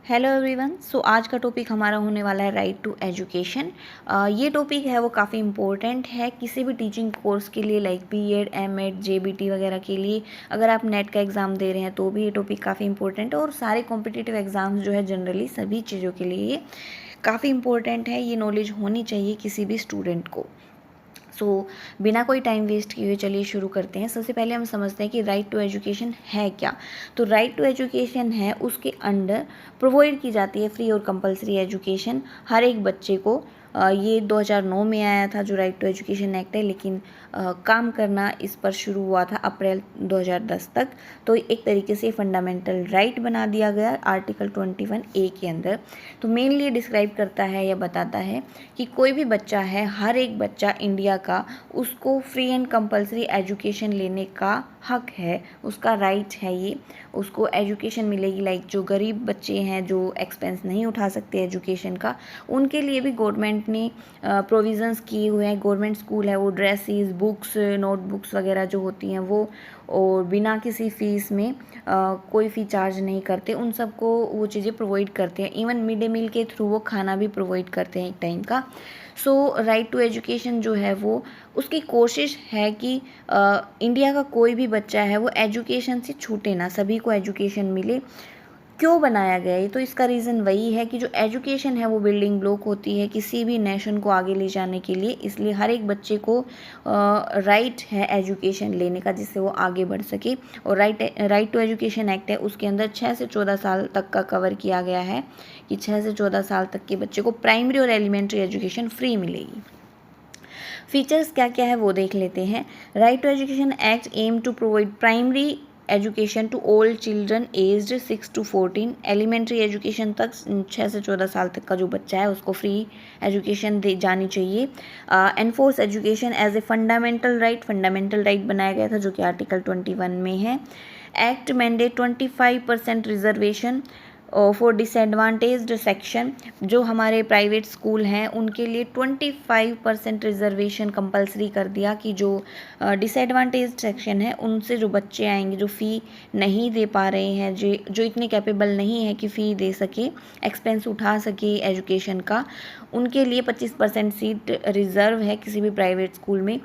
Hello everyone. सो आज का topic हमारा होने वाला है राइट टू एजुकेशन। ये टॉपिक है वो काफ़ी इम्पोर्टेंट है किसी भी टीचिंग कोर्स के लिए, लाइक बीएड, एमएड, जेबीटी वगैरह के लिए। अगर आप नेट का एग्ज़ाम दे रहे हैं तो भी ये टॉपिक काफ़ी इंपॉर्टेंट है, और सारे कॉम्पिटिटिव एग्ज़ाम्स जो है जनरली सभी चीज़ों के लिए ये काफ़ी इंपॉर्टेंट है। ये नॉलेज होनी चाहिए किसी भी स्टूडेंट को। बिना कोई टाइम वेस्ट किए हुए चलिए शुरू करते हैं। सबसे पहले हम समझते हैं कि राइट टू एजुकेशन है क्या। तो राइट टू एजुकेशन है, उसके अंडर प्रोवाइड की जाती है फ्री और कंपलसरी एजुकेशन हर एक बच्चे को। ये 2009 में आया था जो राइट टू एजुकेशन एक्ट है, लेकिन काम करना इस पर शुरू हुआ था अप्रैल 2010 तक। तो एक तरीके से फंडामेंटल राइट बना दिया गया आर्टिकल 21A के अंदर। तो मेनली डिस्क्राइब करता है या बताता है कि कोई भी बच्चा है, हर एक बच्चा इंडिया का, उसको फ्री एंड कंपलसरी एजुकेशन लेने का हक है, उसका राइट है ये। उसको एजुकेशन मिलेगी। लाइक जो गरीब बच्चे हैं जो एक्सपेंस नहीं उठा सकते एजुकेशन का, उनके लिए भी गवर्नमेंट ने प्रोविज़न्स किए हुए हैं। गवर्नमेंट स्कूल है वो ड्रेसेस, बुक्स, नोटबुक्स वगैरह जो होती हैं वो, और बिना किसी फ़ीस में कोई फ़ी चार्ज नहीं करते, उन सबको वो चीज़ें प्रोवाइड करते हैं। इवन मिड डे मील के थ्रू वो खाना भी प्रोवाइड करते हैं एक टाइम का। राइट टू एजुकेशन जो है वो, उसकी कोशिश है कि इंडिया का कोई भी बच्चा है वो एजुकेशन से छूटे ना, सभी को एजुकेशन मिले। क्यों बनाया गया है? तो इसका रीज़न वही है कि जो एजुकेशन है वो बिल्डिंग ब्लॉक होती है किसी भी नेशन को आगे ले जाने के लिए। इसलिए हर एक बच्चे को राइट है एजुकेशन लेने का, जिससे वो आगे बढ़ सके। और राइट टू एजुकेशन एक्ट है, उसके अंदर 6 से 14 साल तक का कवर किया गया है कि 6 से 14 साल तक के बच्चे को प्राइमरी और एलिमेंट्री एजुकेशन फ्री मिलेगी। फीचर्स क्या क्या है वो देख लेते हैं। Right to education act aim to provide primary education to all children aged 6 to 14। Elementary education तक 6 से 14 साल तक का जो बच्चा है उसको फ्री एजुकेशन दे जानी चाहिए। Enforce education as a fundamental right बनाया गया था, जो कि आर्टिकल 21 में है। Act mandate 25% reservation for disadvantaged section. जो हमारे प्राइवेट स्कूल हैं उनके लिए 25% रिजर्वेशन कंपलसरी कर दिया कि जो डिसएडवांटेज्ड सेक्शन है उनसे जो बच्चे आएंगे जो फ़ी नहीं दे पा रहे हैं, जो इतने कैपेबल नहीं है कि फ़ी दे सके, एक्सपेंस उठा सके एजुकेशन का, उनके लिए 25% सीट रिज़र्व है किसी भी प्राइवेट स्कूल में।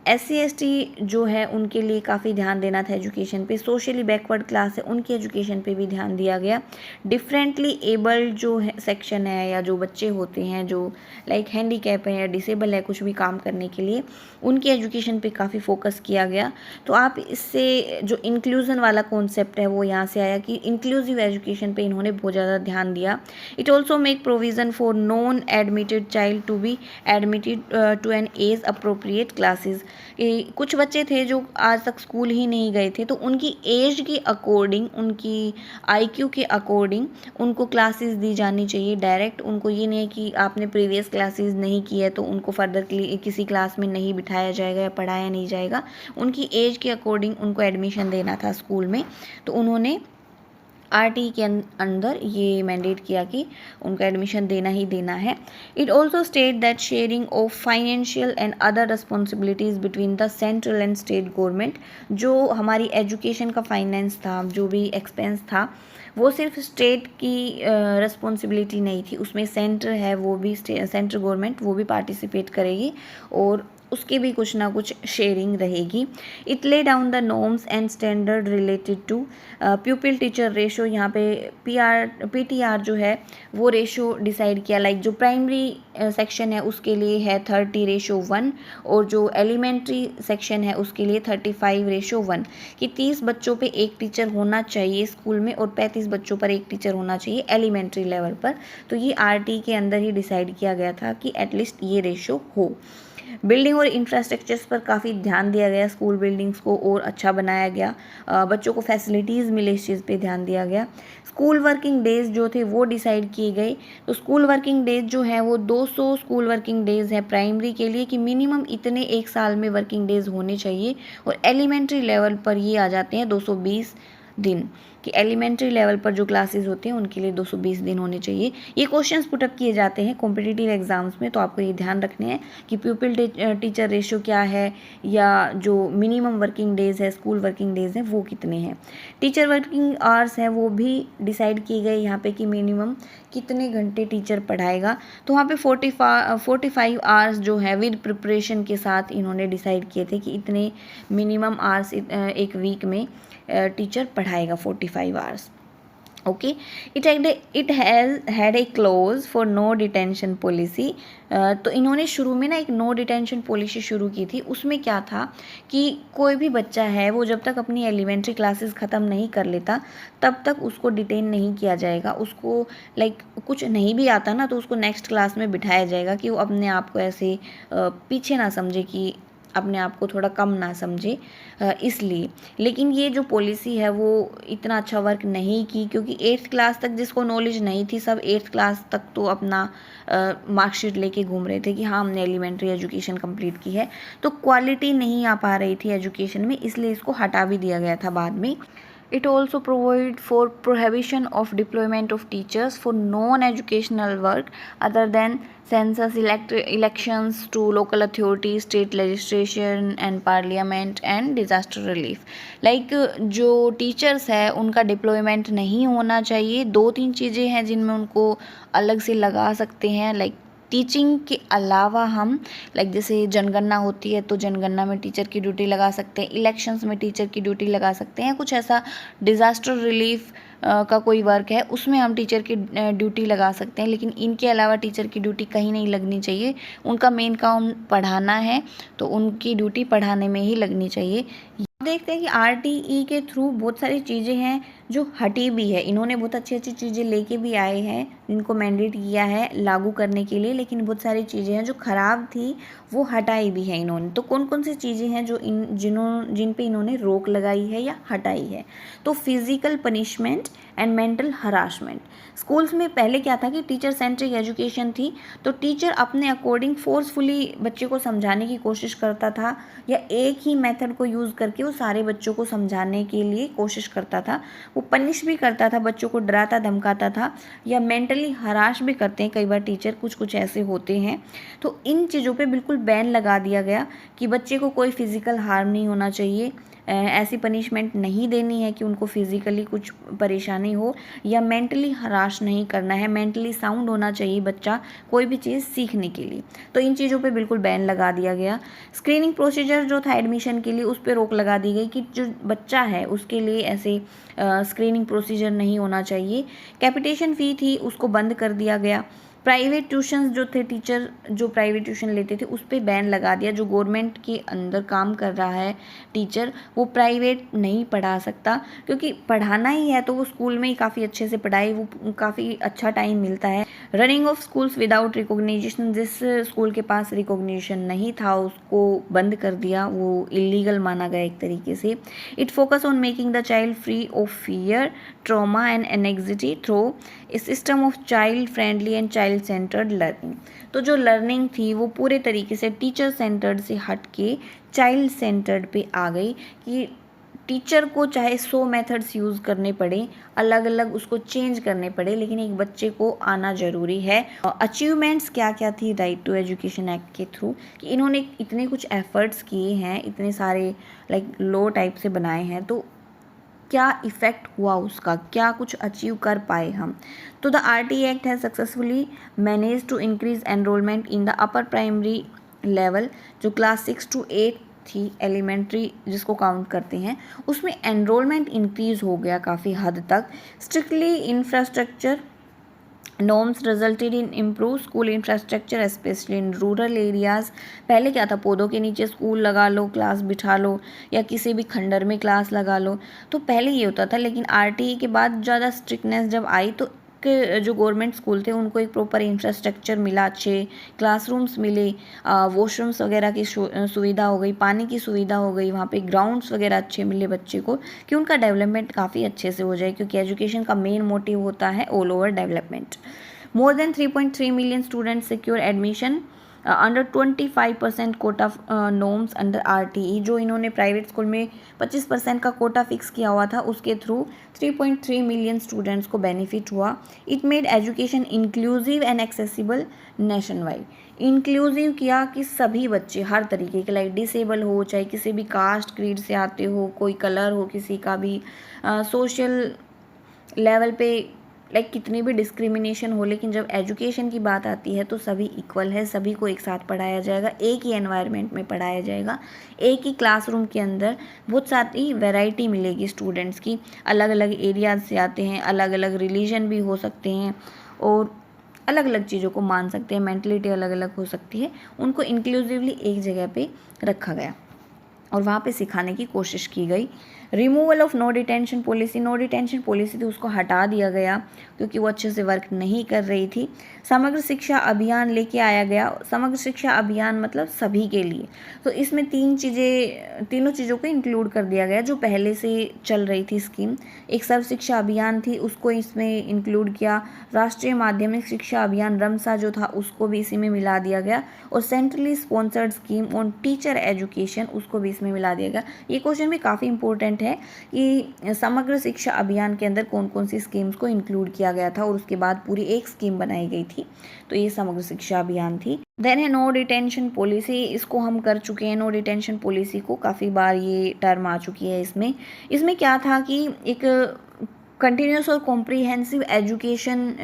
SC ST जो है उनके लिए काफ़ी ध्यान देना था एजुकेशन पे। सोशली बैकवर्ड क्लास है उनकी एजुकेशन पे भी ध्यान दिया गया। डिफरेंटली एबल्ड जो है सेक्शन है, या जो बच्चे होते हैं जो लाइक हैंडीकैप है या डिसेबल है कुछ भी काम करने के लिए, उनकी एजुकेशन पे काफ़ी फोकस किया गया। तो आप इससे जो इंक्लूज़न वाला कॉन्सेप्ट है वो यहाँ से आया कि इंक्लूसिव एजुकेशन पे इन्होंने बहुत ज़्यादा ध्यान दिया। It also make provision for non admitted child to be admitted to an age appropriate classes. कुछ बच्चे थे जो आज तक स्कूल ही नहीं गए थे, तो उनकी एज के अकॉर्डिंग, उनकी IQ के अकॉर्डिंग उनको क्लासेस दी जानी चाहिए डायरेक्ट। उनको ये नहीं है कि आपने प्रीवियस क्लासेस नहीं की है तो उनको फर्दर किसी क्लास में नहीं बिठाया जाएगा या पढ़ाया नहीं जाएगा। उनकी एज के अकॉर्डिंग उनको एडमिशन देना था स्कूल में, तो उन्होंने RT के अंदर ये मैंडेट किया कि उनका एडमिशन देना ही देना है। It also state that sharing of financial and other responsibilities between the central and state government. जो हमारी एजुकेशन का फाइनेंस था, जो भी एक्सपेंस था, वो सिर्फ स्टेट की रिस्पॉन्सिबिलिटी नहीं थी, उसमें सेंटर है वो भी, सेंट्रल गवर्नमेंट वो भी पार्टिसिपेट करेगी और उसकी भी कुछ ना कुछ शेयरिंग रहेगी। It lay down the norms and standard related to pupil teacher ratio. यहाँ पे PTR जो है वो रेशो डिसाइड किया। लाइक जो प्राइमरी सेक्शन है उसके लिए है 30:1, और जो एलिमेंट्री सेक्शन है उसके लिए 35:1, कि 30 बच्चों पे एक टीचर होना चाहिए स्कूल में और 35 बच्चों पर एक टीचर होना चाहिए एलिमेंट्री लेवल पर। तो ये RT के अंदर ही डिसाइड किया गया था कि एटलीस्ट ये रेशो हो। बिल्डिंग और इंफ्रास्ट्रक्चर्स पर काफ़ी ध्यान दिया गया, स्कूल बिल्डिंग्स को और अच्छा बनाया गया, बच्चों को फैसिलिटीज़ मिले, इस चीज़ पे ध्यान दिया गया। स्कूल वर्किंग डेज़ जो थे वो डिसाइड किए गए। तो स्कूल वर्किंग डेज़ जो है वो 200 स्कूल वर्किंग डेज़ है प्राइमरी के लिए, कि मिनिमम इतने एक साल में वर्किंग डेज़ होने चाहिए, और एलिमेंट्री लेवल पर ये आ जाते हैं 220 दिन, कि एलिमेंट्री लेवल पर जो क्लासेस होते हैं उनके लिए 220 दिन होने चाहिए। ये क्वेश्चंस पुटअप किए जाते हैं कॉम्पिटिटिव एग्जाम्स में, तो आपको ये ध्यान रखने हैं कि प्यूपिल टीचर रेशियो क्या है, या जो मिनिमम वर्किंग डेज़ है, स्कूल वर्किंग डेज़ हैं, वो कितने हैं। टीचर वर्किंग आवर्स हैं वो भी डिसाइड किए गए यहाँ पे कि मिनिमम कितने घंटे टीचर पढ़ाएगा। तो वहाँ पे 45 आवर्स जो है विद प्रिपरेशन के साथ इन्होंने डिसाइड किए थे कि इतने मिनिमम आवर्स एक वीक में टीचर पढ़ाएगा 45 hours. Okay, it had a clause for no detention policy. तो इन्होंने शुरू में ना एक नो डिटेंशन पॉलिसी शुरू की थी। उसमें क्या था कि कोई भी बच्चा है वो जब तक अपनी एलिमेंट्री क्लासेस ख़त्म नहीं कर लेता तब तक उसको डिटेन नहीं किया जाएगा। उसको कुछ नहीं भी आता ना तो उसको नेक्स्ट क्लास में बिठाया जाएगा कि वो अपने आप को ऐसे पीछे ना समझे, कि अपने आप को थोड़ा कम ना समझे, इसलिए। लेकिन ये जो पॉलिसी है वो इतना अच्छा वर्क नहीं की, क्योंकि 8th क्लास तक जिसको नॉलेज नहीं थी सब 8th क्लास तक तो अपना मार्कशीट लेके घूम रहे थे कि हाँ हमने एलिमेंट्री एजुकेशन कंप्लीट की है। तो क्वालिटी नहीं आ पा रही थी एजुकेशन में, इसलिए इसको हटा भी दिया गया था बाद में। It also provide for prohibition of deployment of teachers for non-educational work other than census elections to local authorities, state legislation and parliament and disaster relief. जो टीचर्स है उनका डिप्लॉयमेंट नहीं होना चाहिए। 2-3 चीज़ें हैं जिनमें उनको अलग से लगा सकते हैं, टीचिंग के अलावा हम जैसे जनगणना होती है तो जनगणना में टीचर की ड्यूटी लगा सकते हैं, इलेक्शंस में टीचर की ड्यूटी लगा सकते हैं, कुछ ऐसा डिज़ास्टर रिलीफ का कोई वर्क है उसमें हम टीचर की ड्यूटी लगा सकते हैं। लेकिन इनके अलावा टीचर की ड्यूटी कहीं नहीं लगनी चाहिए। उनका मेन काम पढ़ाना है तो उनकी ड्यूटी पढ़ाने में ही लगनी चाहिए। देखते हैं कि RTE के थ्रू बहुत सारी चीज़ें हैं जो हटी भी है। इन्होंने बहुत अच्छी अच्छी चीज़ें लेके भी आए हैं जिनको मैंडेट किया है लागू करने के लिए, लेकिन बहुत सारी चीज़ें हैं जो ख़राब थी वो हटाई भी है इन्होंने। तो कौन कौन सी चीज़ें हैं जो जिन पे इन्होंने रोक लगाई है या हटाई है? तो physical punishment and mental harassment. Schools में पहले क्या था कि टीचर सेंट्रिक एजुकेशन थी, तो टीचर अपने अकॉर्डिंग फोर्सफुली बच्चे को समझाने की कोशिश करता था, या एक ही मेथड को यूज़ करके वो सारे बच्चों को समझाने के लिए कोशिश करता था। वो पनिश भी करता था, बच्चों को डराता धमकाता था, या मेंटली हराश भी करते हैं कई बार टीचर, कुछ ऐसे होते हैं। तो इन चीज़ों पे बिल्कुल बैन लगा दिया गया कि बच्चे को कोई फिज़िकल हार्म नहीं होना चाहिए, ऐसी पनिशमेंट नहीं देनी है कि उनको फिज़िकली कुछ परेशानी हो, या मेंटली हराश नहीं करना है। मेंटली साउंड होना चाहिए बच्चा कोई भी चीज़ सीखने के लिए। तो इन चीज़ों पे बिल्कुल बैन लगा दिया गया। स्क्रीनिंग प्रोसीजर जो था एडमिशन के लिए उस पर रोक लगा दी गई कि जो बच्चा है उसके लिए ऐसे स्क्रीनिंग प्रोसीजर नहीं होना चाहिए। कैपिटेशन फ़ी थी उसको बंद कर दिया गया। प्राइवेट ट्यूशन्स जो थे, टीचर जो प्राइवेट ट्यूशन लेते थे उस पर बैन लगा दिया। जो गवर्नमेंट के अंदर काम कर रहा है टीचर वो प्राइवेट नहीं पढ़ा सकता, क्योंकि पढ़ाना ही है तो वो स्कूल में ही काफ़ी अच्छे से पढ़ाए, वो काफ़ी अच्छा टाइम मिलता है। Running of schools without recognition, जिस स्कूल के पास रिकॉग्निशन नहीं था उसको बंद कर दिया, वो इलीगल माना गया एक तरीके से। It focus on making the child free of fear, trauma and anxiety through a system of child friendly and child centred learning. तो जो लर्निंग थी वो पूरे तरीके से टीचर सेंटर्ड से हट के चाइल्ड सेंटर्ड पे आ गई, कि टीचर को चाहे 100 मेथड्स यूज़ करने पड़े, अलग अलग उसको चेंज करने पड़े, लेकिन एक बच्चे को आना ज़रूरी है। अचीवमेंट्स क्या क्या थी राइट टू एजुकेशन एक्ट के थ्रू, कि इन्होंने इतने कुछ एफर्ट्स किए हैं, इतने सारे लॉ टाइप से बनाए हैं, तो क्या इफ़ेक्ट हुआ उसका, क्या कुछ अचीव कर पाए हम। तो the RTE act has successfully manage to increase enrolment in the upper primary level, जो क्लास 6 to 8 थी एलिमेंट्री जिसको काउंट करते हैं, उसमें एनरोलमेंट इंक्रीज़ हो गया काफ़ी हद तक। Strictly infrastructure norms resulted in improved school infrastructure especially in rural areas। पहले क्या था, पौधों के नीचे स्कूल लगा लो, क्लास बिठा लो, या किसी भी खंडर में क्लास लगा लो, तो पहले ये होता था। लेकिन RTE के बाद ज़्यादा स्ट्रिक्टनेस जब आई तो जो गवर्नमेंट स्कूल थे उनको एक प्रॉपर इंफ्रास्ट्रक्चर मिला, अच्छे क्लासरूम्स मिले, वॉशरूम्स वगैरह की सुविधा हो गई, पानी की सुविधा हो गई, वहाँ पे ग्राउंड्स वगैरह अच्छे मिले बच्चे को, कि उनका डेवलपमेंट काफ़ी अच्छे से हो जाए, क्योंकि एजुकेशन का मेन मोटिव होता है all over development. More than 3.3 million students secure admission under 25% quota norms under RTE, जो इन्होंने प्राइवेट स्कूल में 25% का कोटा फिक्स किया हुआ था, उसके थ्रू 3.3 मिलियन स्टूडेंट्स को बेनिफिट हुआ। It made education inclusive and accessible nation wide. Inclusive किया कि सभी बच्चे हर तरीके के, लाइक डिसेबल हो, चाहे किसी भी कास्ट क्रीड से आते हो, कोई कलर हो किसी का भी, सोशल लेवल पे लाइक कितनी भी डिस्क्रिमिनेशन हो, लेकिन जब एजुकेशन की बात आती है तो सभी इक्वल है, सभी को एक साथ पढ़ाया जाएगा, एक ही एनवायरनमेंट में पढ़ाया जाएगा, एक ही क्लासरूम के अंदर बहुत सारी वैरायटी मिलेगी स्टूडेंट्स की, अलग अलग एरियाज से आते हैं, अलग अलग रिलीजन भी हो सकते हैं और अलग अलग चीज़ों को मान सकते हैं, मेंटलिटी अलग अलग हो सकती है, उनको इंक्लूसिवली एक जगह पे रखा गया और वहाँ पे सिखाने की कोशिश की गई। Removal of no detention policy, no detention policy थी उसको हटा दिया गया क्योंकि वो अच्छे से वर्क नहीं कर रही थी। समग्र शिक्षा अभियान लेके आया गया। समग्र शिक्षा अभियान मतलब सभी के लिए, तो इसमें तीनों चीज़ों को इंक्लूड कर दिया गया जो पहले से चल रही थी स्कीम। एक सर्व शिक्षा अभियान थी, उसको इसमें इंक्लूड किया। राष्ट्रीय माध्यमिक शिक्षा अभियान रमसा जो था उसको भी इसी में मिला दिया गया और centrally sponsored scheme on teacher education उसको भी इसमें मिला दिया गया। ये क्वेश्चन भी काफ़ी इंपॉर्टेंट है कि समग्र शिक्षा अभियान के अंदर कौन कौन सी स्कीम्स को इंक्लूड किया गया था और उसके बाद पूरी एक स्कीम बनाई गई थी, तो ये समग्र शिक्षा अभियान थी। देन है नो डिटेंशन पॉलिसी, इसको हम कर चुके हैं। नो डिटेंशन पॉलिसी को काफ़ी बार ये टर्म आ चुकी है। इसमें क्या था कि एक कंटिन्यूस और कॉम्प्रिहेंसिव एजुकेशन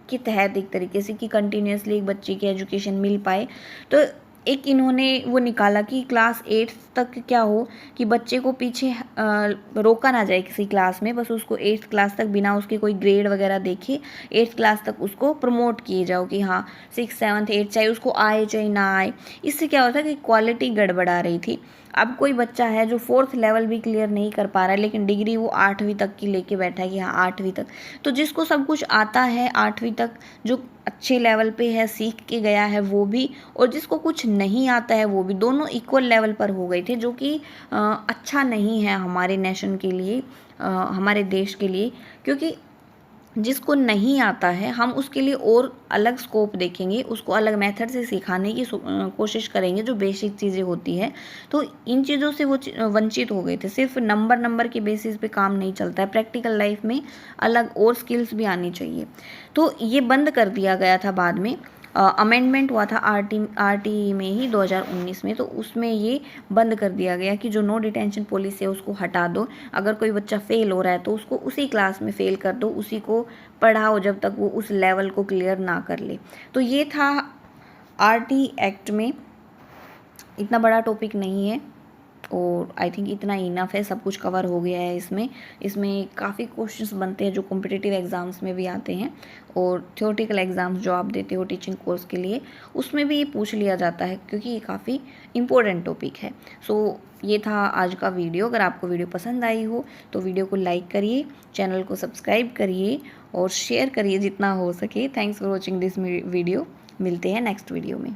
के तहत एक तरीके से कि कंटिन्यूसली एक बच्चे की एजुकेशन मिल पाए, तो एक इन्होंने वो निकाला कि क्लास 8 तक क्या हो कि बच्चे को पीछे रोका ना जाए किसी क्लास में, बस उसको 8th क्लास तक बिना उसके कोई ग्रेड वगैरह देखे 8th क्लास तक उसको प्रमोट किए जाओ कि हाँ 6th 7th 8th चाहे उसको आए चाहे ना आए। इससे क्या होता है कि क्वालिटी गड़बड़ा रही थी। अब कोई बच्चा है जो 4th लेवल भी क्लियर नहीं कर पा रहा है लेकिन डिग्री वो 8वीं तक की लेके बैठा है कि हाँ 8वीं तक, तो जिसको सब कुछ आता है 8वीं तक, जो अच्छे लेवल पे है, सीख के गया है वो भी, और जिसको कुछ नहीं आता है वो भी, दोनों इक्वल लेवल पर हो गए थे, जो कि अच्छा नहीं है हमारे नेशन के लिए, हमारे देश के लिए, क्योंकि जिसको नहीं आता है हम उसके लिए और अलग स्कोप देखेंगे, उसको अलग मेथड से सिखाने की कोशिश करेंगे जो बेसिक चीज़ें होती है। तो इन चीज़ों से वो वंचित हो गए थे। सिर्फ नंबर के बेसिस पे काम नहीं चलता है, प्रैक्टिकल लाइफ में अलग और स्किल्स भी आनी चाहिए। तो ये बंद कर दिया गया था बाद में, अमेंडमेंट हुआ था RTE में ही 2019 में, तो उसमें ये बंद कर दिया गया कि जो नो डिटेंशन पॉलिसी है उसको हटा दो। अगर कोई बच्चा फेल हो रहा है तो उसको उसी क्लास में फेल कर दो, उसी को पढ़ाओ जब तक वो उस लेवल को क्लियर ना कर ले। तो ये था RTE एक्ट में। इतना बड़ा टॉपिक नहीं है और आई थिंक इतना इनफ है, सब कुछ कवर हो गया है। इसमें काफ़ी क्वेश्चंस बनते हैं जो कॉम्पिटिटिव एग्ज़ाम्स में भी आते हैं और थियोरेटिकल एग्ज़ाम्स जो आप देते हो टीचिंग कोर्स के लिए उसमें भी ये पूछ लिया जाता है क्योंकि ये काफ़ी इम्पोर्टेंट टॉपिक है। सो ये था आज का वीडियो। अगर आपको वीडियो पसंद आई हो तो वीडियो को लाइक करिए, चैनल को सब्सक्राइब करिए और शेयर करिए जितना हो सके। Thanks for watching this video. मिलते हैं नेक्स्ट वीडियो में।